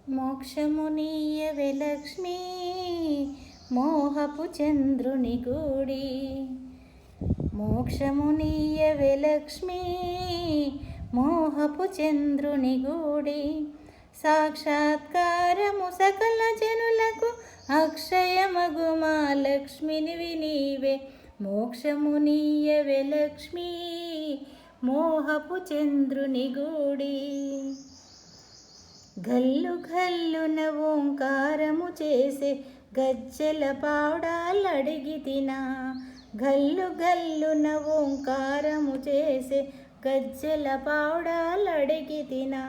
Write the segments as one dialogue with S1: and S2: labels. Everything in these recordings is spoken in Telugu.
S1: మోక్షమునీయవే లక్ష్మీ మోహపు చంద్రుని గూడి. మోక్షమునీయవే లక్ష్మీ మోహపు చంద్రుని గూడి. సాక్షాత్కారము సకల జనులకు అక్షయమగు మా లక్ష్మినివి నీవే. మోక్షమునీయవే లక్ష్మీ మోహపు చంద్రుని గూడి. గల్లు గల్లున ఓంకారము చేసే గజ్జెల పాడాలడిగి తినా. గల్లు గల్లున ఓంకారము చేసే గజ్జెల పాడాలడిగి తినా.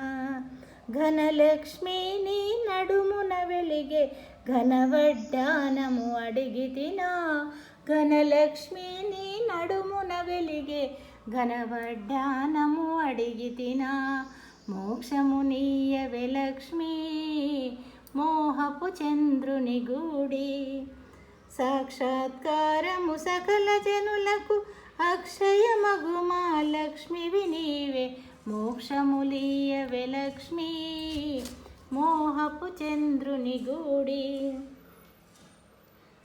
S1: ఘనలక్ష్మిని నడుమున వెలిగే ఘనవడ్డానము అడిగి తినా. ఘనలక్ష్మిని నడుమున వెలిగే ఘనవడ్డానము అడిగి తినా. మోక్షమునీయవే లక్ష్మీ మోహపు చంద్రుని గూడి. సాక్షాత్కారము సకల జనులకు అక్షయమగు మా లక్ష్మివి నీవే. మోక్షములీయవే లక్ష్మీ మోహపు చంద్రుని గూడి.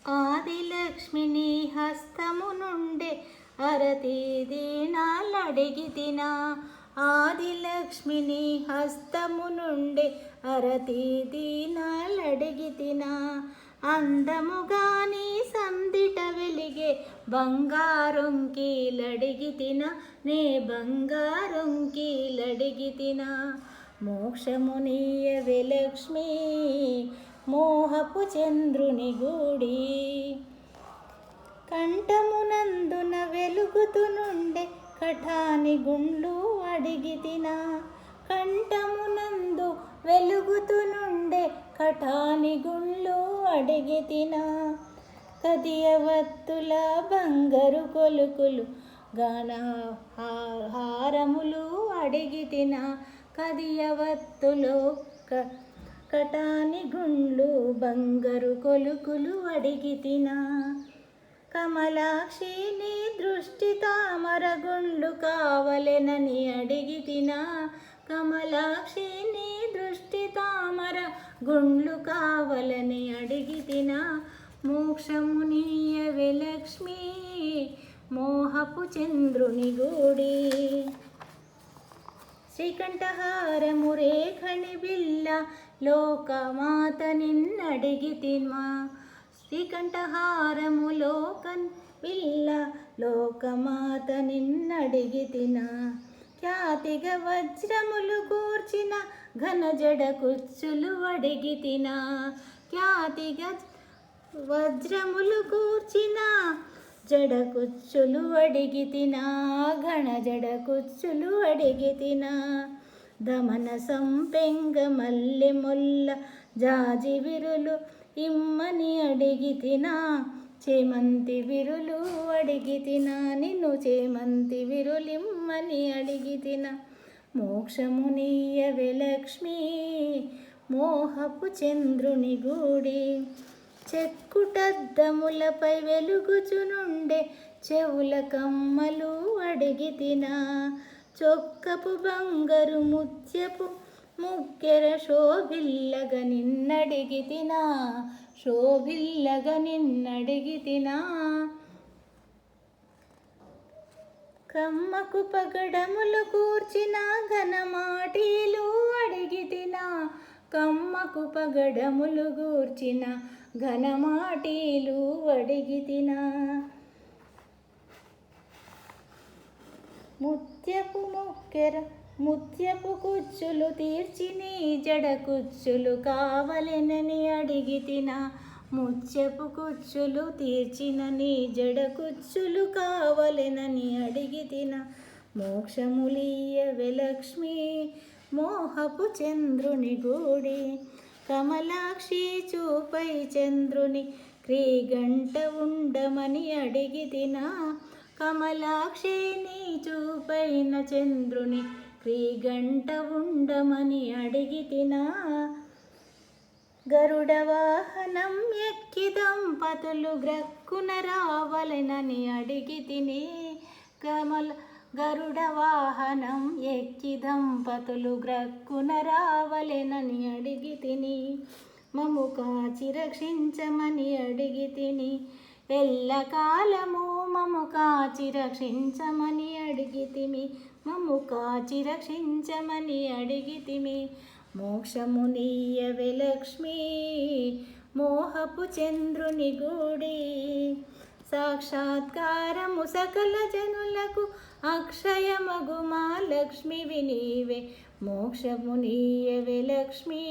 S1: ఆదిలక్ష్మిని హస్తము నుండే అరతి దీనాలడిగి తినా. ఆదిలక్ష్మిని హస్తము నుండి అరతి దీనాలడిగి తినా. అందముగాని సందిట వెలిగే బంగారొంకీలడిగి తినా. నే బంగారొంకీలడిగి తినా. మోక్షమునీయవే లక్ష్మీ మోహపు చంద్రుని గూడి. కంఠమునందున వెలుగుతునుండే కఠాని గుండ్లు అడిగి తినా. కంఠమునందు వెలుగుతునుండే కఠాని గుండ్లు అడిగి తినా. కదియవత్తుల బంగారు కొలుకులు గాన హారములు అడిగి తినా. కదియవత్తులో కఠాని గుండ్లు బంగారు కొలుకులు అడిగి తినా. కమలాక్షి నీ దృష్టి తామర గుండ్లు కావలెనని అడిగి తినా. కమలాక్షి నీ దృష్టి తామర గుండ్లు కావలని అడిగి తినా. మోక్షమునీయవే లక్ష్మీ మోహపు చంద్రుని గూడి. శ్రీకంఠహారము రేఖని బిల్ల లోకమాత నిన్నడిగి తిమా. శ్రీకంఠహారము లోకన్ బిల్ల లోకమాత నిన్నడిగి తినా. ఖ్యాతిగా వజ్రములు కూర్చిన ఘన జడ కుచ్చులు అడిగి తినా. ఖ్యాతిగా వజ్రములు కూర్చిన జడ కుచ్చులు అడిగి తినా. ఘన జడ కుచ్చులు అడిగి తినా. దమన సంపెంగ మల్లె మొల్ల జాజి విరులు ఇమ్మని అడిగి తినా. చేమంతి విరులు అడిగి తినా. నిన్ను చేమంతి విరులిమ్మని అడిగి తినా. మోక్షమునీయవే లక్ష్మీ మోహపు చంద్రుని గూడి. చెక్కుటద్దములపై వెలుగుచునుండే చెవుల కమ్మలు అడిగి తినా. చొక్కపు బంగారు ముత్యపు ముక్కెర శోభిల్లగ నిన్నడిగి తినా. శోభిల్లగ నిన్నడిగి తినా. కమ్మకు పగడములు కూర్చిన ఘనమాటీలు అడిగి తినా. కమ్మకు పగడములు కూర్చిన ఘనమాటీలు అడిగి తినా. ముత్యపు ముక్కెర ముత్యపు కుచ్చులు తీర్చి నీ జడ కుచ్చులు కావలెనని అడిగి తినా. ముత్యపు కుచ్చులు తీర్చిన నీ జడ కుచ్చులు కావలెనని అడిగి తినా. మోక్షములీయవే లక్ష్మీ మోహపు చంద్రుని గూడి. కమలాక్షి చూపై చంద్రుని క్రీగంట ఉండమని అడిగి తినా. కమలాక్షి నీ చూపైన చంద్రుని క్రీగంట ఉండమని అడిగి తినా. గరుడ వాహనం ఎక్కి దంపతులు గ్రక్కున రావలెనని అడిగి తిని. గరుడ వాహనం ఎక్కి దంపతులు గ్రక్కున రావలెనని అడిగి తిని, మము కాచి రక్షించమని అడిగి తిని, ఎల్లకాలము మము కాచి రక్షించమని అడిగితిమి, మము కాచి రక్షించమని అడిగితిమి. మోక్షము నీయవే లక్ష్మీ మోహపు చంద్రుని గూడి, సాక్షాత్కారము సకల జనులకు అక్షయమగు మా లక్ష్మివి నీవే. మోక్షము నీయవే లక్ష్మీ